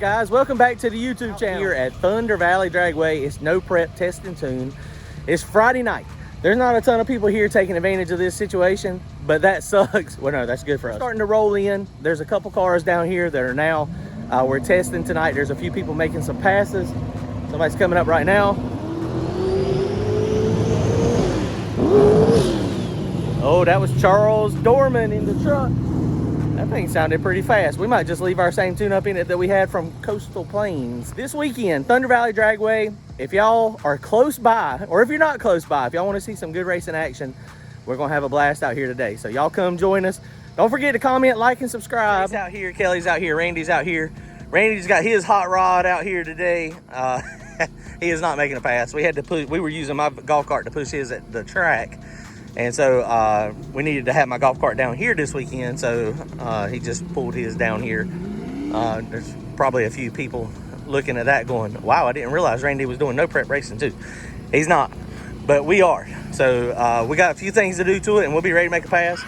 guys? Welcome back to the YouTube channel. Here at ThunderValley Dragway. It's no prep, test and tune. It's Friday night. There's not a ton of people here taking advantage of this situation, but that sucks. Well, no, that's good for us. Starting to roll in. There's a couple cars down here that are now, we're testing tonight. There's a few people making some passes. Somebody's coming up right now. Oh, that was Charles Dorman in the truck. That thing sounded pretty fast. We might just leave our same tune-up in it that we had from Coastal Plains. This weekend, ThunderValley Dragway, if y'all are close by, or if you're not close by, if y'all want to see some good racing action, we're going to have a blast out here today. So y'all come join us. Don't forget to comment, like, and subscribe. He's out here, Kelly's out here, Randy's out here. Randy's got his hot rod out here today. He is not making a pass. We were using my golf cart to push his at the track. And so we needed to have my golf cart down here this weekend, so he just pulled his down here. There's probably a few people looking at that going, wow, I didn't realize Randy was doing no prep racing too. He's not, but we are. So we got a few things to do to it, and we'll be ready to make a pass.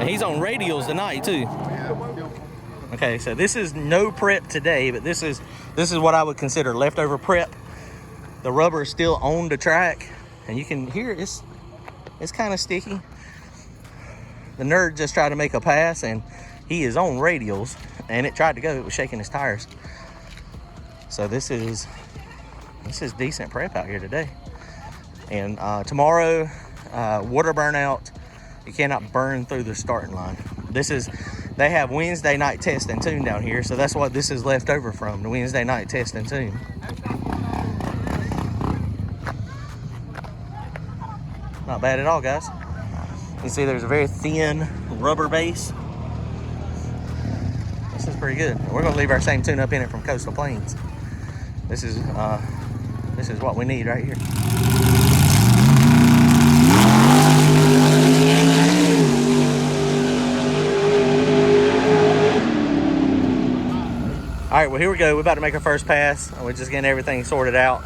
He's on radials tonight too. Okay, so this is no prep today, but this is what I would consider leftover prep. The rubber is still on the track, and you can hear it's kind of sticky. The nerd just tried to make a pass, and he is on radials, and it tried to go. It was shaking his tires. So this is decent prep out here today. And tomorrow, water burnout. You cannot burn through the starting line. They have Wednesday night test and tune down here, so that's what this is left over from, the Wednesday night test and tune. Not bad at all, guys. You can see there's a very thin rubber base. This is pretty good. We're gonna leave our same tune up in it from Coastal Plains. This is what we need right here. All right, well, here we go. We're about to make our first pass. We're just getting everything sorted out.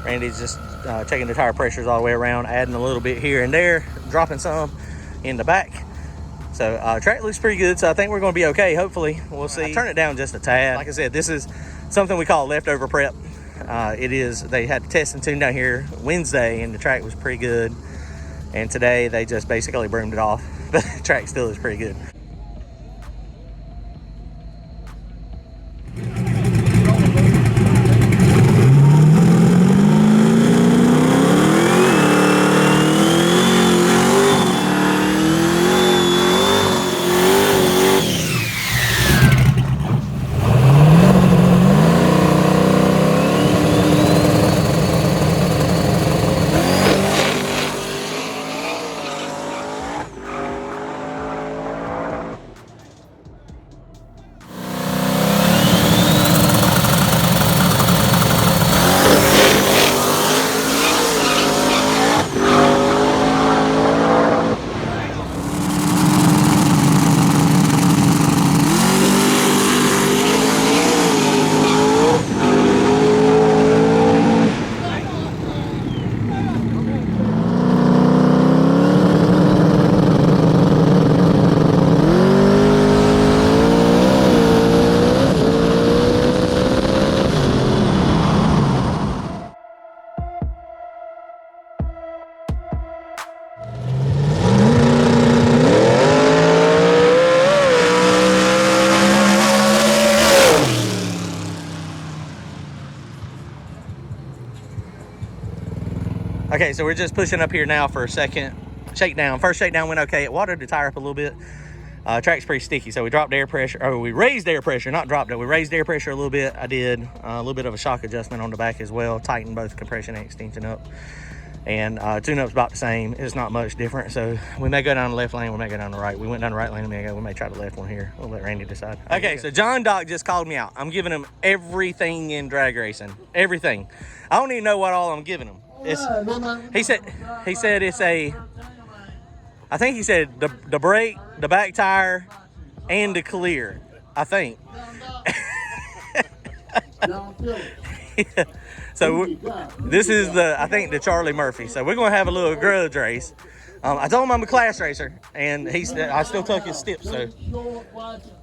Randy's just checking the tire pressures all the way around, adding a little bit here and there, dropping some in the back. So track looks pretty good, so I think we're going to be okay, hopefully. We'll see. I turn it down just a tad. Like I said, this is something we call leftover prep. They had to test and tune down here Wednesday, and the track was pretty good. And today, they just basically broomed it off. But the track still is pretty good. Okay, so we're just pushing up here now for a second shakedown. First shakedown went okay. It watered the tire up a little bit. Track's pretty sticky, so we dropped air pressure, or we raised air pressure, not dropped it. We raised air pressure a little bit. I did a little bit of a shock adjustment on the back as well, tightened both compression and extension up. And tune-up's about the same. It's not much different. So we may go down the left lane, we may go down the right. We went down the right lane a minute ago. We may try the left one here. We'll let Randy decide. Okay, so John Doc just called me out. I'm giving him everything in drag racing. Everything. I don't even know what all I'm giving him. He said it's a, I think he said the brake, the back tire, and the clear, I think. So this is I think the Charlie Murphy. So we're gonna have a little grudge race. I told him I'm a class racer, and I still took his steps. So, all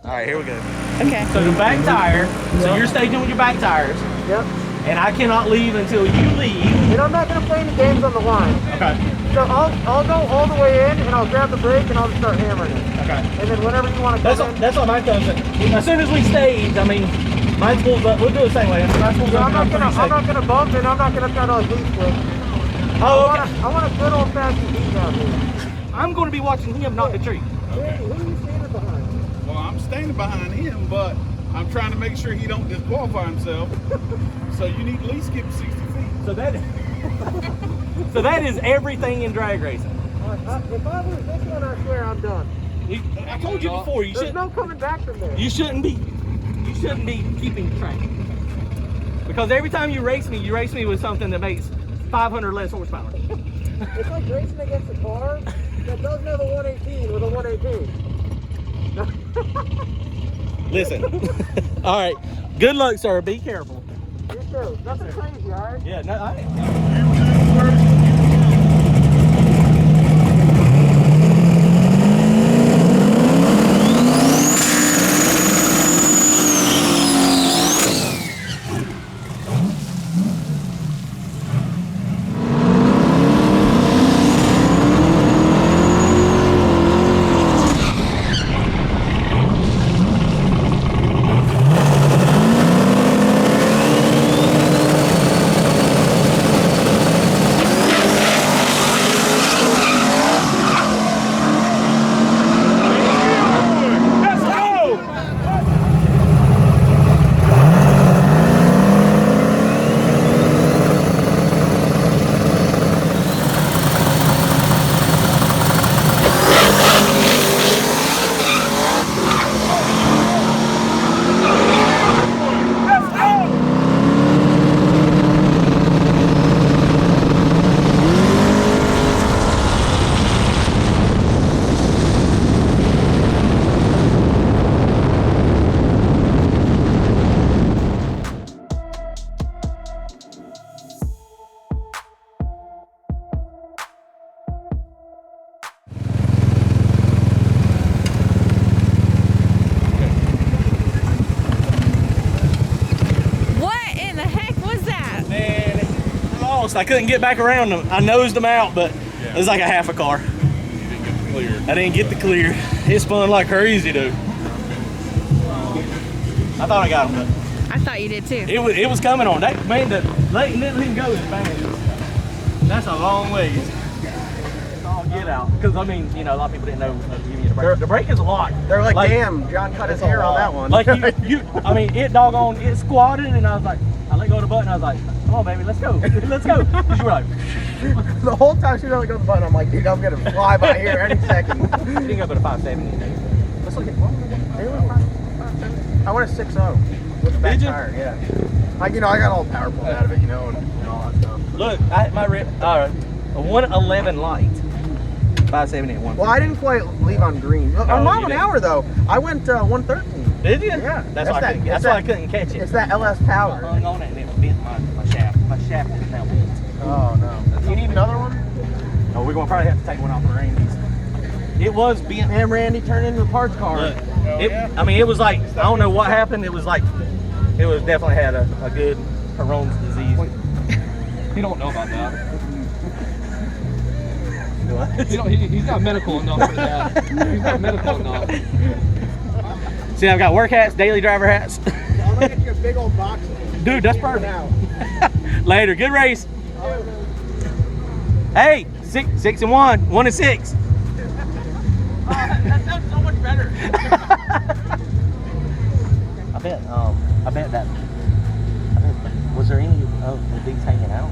right, here we go. Okay. So the back tire. So you're staging with your back tires. Yep. And I cannot leave until you leave. And I'm not gonna play any games on the line. Okay. So I'll go all the way in, and I'll grab the brake, and I'll just start hammering it. Okay. And then whenever you want to come in. That's what mine does. As soon as we stage, I mean, mine pulls up. We'll do it the same way. I'm not gonna bump, and I'm not gonna try to lead quick. Oh, okay. I want a good old fashioned beat down here. I'm going to be watching him, not the tree. Okay. Who are you standing behind? Well, I'm standing behind him, but I'm trying to make sure he don't disqualify himself. So you need to at least give him 60 feet. So that is everything in drag racing. If I lose this one, I swear I'm done. I told you before. There's no coming back from there. You shouldn't be keeping track. Because every time you race me with something that makes 500 less horsepower. It's like racing against a car that doesn't have a 118 with a 118. Listen. All right. Good luck, sir. Be careful. You too. Nothing crazy, all right? Yeah, no, I couldn't get back around them. I nosed them out, but it was like a half a car. You didn't get the clear. I didn't get the clear. It spun like crazy, dude. I thought I got him, but I thought you did too. It was coming on. That man, Leighton didn't even go as fast. That's a long ways. It's all get out. Because I mean, you know, a lot of people didn't know giving you the brake. The brake is a lot. They're like, damn, John cut his hair on that one. Like I mean, it squatted, and I was like, I let go of the button. I was like, come on, baby, let's go, let's go. You were like, the whole time she let go of the button, I'm like, dude, I'm gonna fly by here any second. You didn't go up at a 570. Let's look at I went a 6.0 with the back tire. Yeah. Like, you know, I got all the power pulled out of it, you know, and all that stuff. Look, I had my a 111 light. 570 at 1. Well, I didn't quite leave on green. On mile an hour though, I went 113. Did you? Yeah. That's why I couldn't catch it. It's that LS power. I hung on it and it bent my shaft. My shaft is now bent. Oh no. Do you need another one? Oh, we're gonna probably have to take one off of Randy's. It was bent. Man, Randy turned into a parts car. Look, I mean, it was like, I don't know what happened. It was like, it was definitely had a good Crohn's disease. You don't know about that. He's not medical enough for that. He's not medical enough. See, I've got work hats, daily driver hats. I'm gonna get you a big old box. Dude, that's perfect. Later, good race. Hey, 6 and 1, 1 and 6. That sounds so much better. I bet that. Was there any of these hanging out?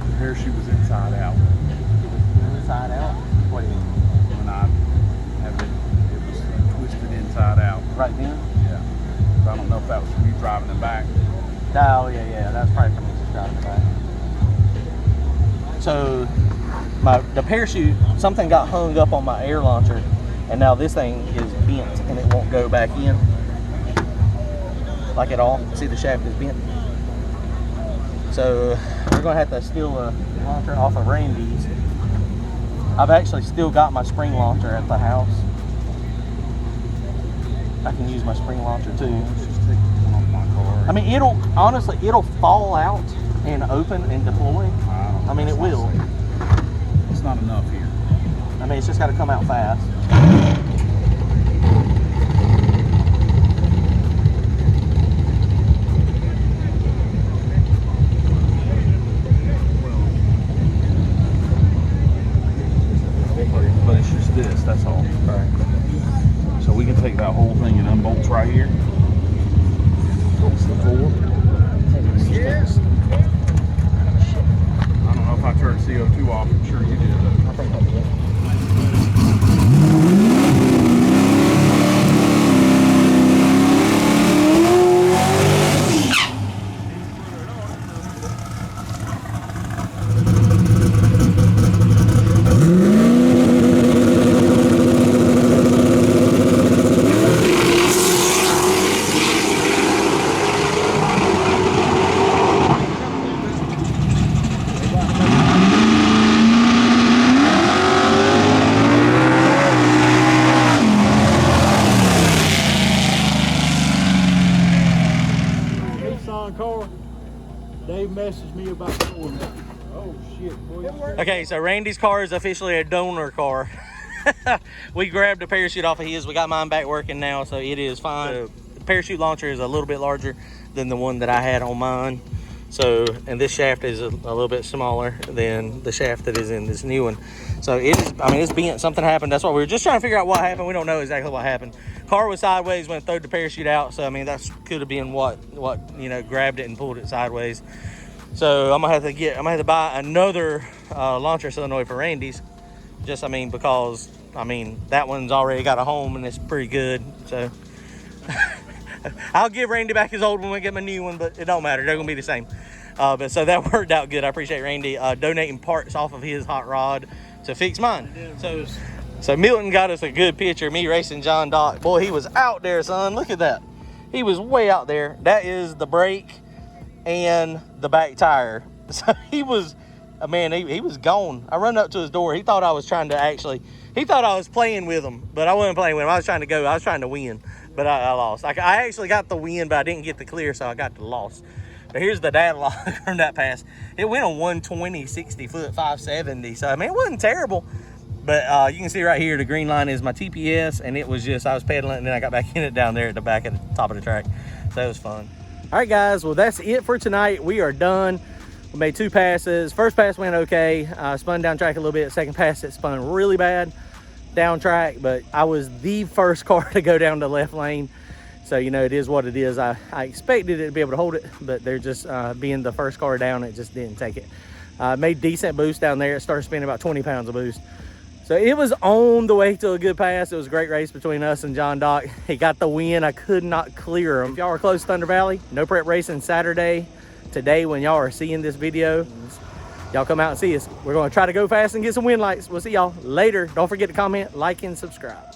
The parachute was inside out. Inside out? What do you mean? When I have it was twisted inside out. Right then? Yeah. So I don't know if that was from you driving it back. Oh, yeah, that's probably from me just driving it back. So, the parachute, something got hung up on my air launcher, and now this thing is bent and it won't go back in. Like at all. See, the shaft is bent. So, we're going to have to steal a launcher off of Randy's. I've actually still got my spring launcher at the house. I can use my spring launcher too. Let's just take one off my car. I mean, honestly, it'll fall out and open and deploy. I mean, it will. It's not enough here. I mean, it's just got to come out fast. But it's just this, that's all. Right. So we can take that whole thing and unbolt right here. Bolts the floor. Yes. I don't know if I turned CO2 off. I'm sure you did. I think I did. Car. Dave messaged me about going. Oh shit, boy. Okay, so Randy's car is officially a donor car. We grabbed a parachute off of his. We got mine back working now, so it is fine. The parachute launcher is a little bit larger than the one that I had on mine. So, and this shaft is a little bit smaller than the shaft that is in this new one. So it is, I mean, it's bent, something happened. That's why we were just trying to figure out what happened. We don't know exactly what happened. Car was sideways when it threw the parachute out. So, I mean, that could have been what, you know, grabbed it and pulled it sideways. So I'm gonna have to buy another launcher solenoid for Randy's. Just, I mean, because, I mean, that one's already got a home and it's pretty good. So I'll give Randy back his old one when I get my new one, but it don't matter. They're gonna be the same. But so that worked out good. I appreciate Randy donating parts off of his hot rod to fix mine. So Milton got us a good picture of me racing John Dock. Boy, he was out there, son. Look at that. He was way out there. That is the brake and the back tire. So he was, man, he was gone. I run up to his door. He thought I was trying to he thought I was playing with him, but I wasn't playing with him. I was trying to go. I was trying to win, but I lost. I actually got the win, but I didn't get the clear, so I got the loss. But here's the data log from that pass. It went on 120, 60 foot, 570. So, I mean, it wasn't terrible. But you can see right here, the green line is my TPS, and it was just, I was pedaling, and then I got back in it down there at the back at the top of the track. So it was fun. All right, guys, well, that's it for tonight. We are done. We made 2 passes. First pass went okay. Spun down track a little bit. Second pass, it spun really bad down track, but I was the first car to go down the left lane. So, you know, it is what it is. I expected it to be able to hold it, but they're just being the first car down, it just didn't take it. Made decent boost down there. It started spinning about 20 pounds of boost. So it was on the way to a good pass. It was a great race between us and John Dock. He got the win. I could not clear him. If y'all are close to Thunder Valley, no prep racing Saturday. Today, when y'all are seeing this video, y'all come out and see us. We're going to try to go fast and get some win lights. We'll see y'all later. Don't forget to comment, like, and subscribe.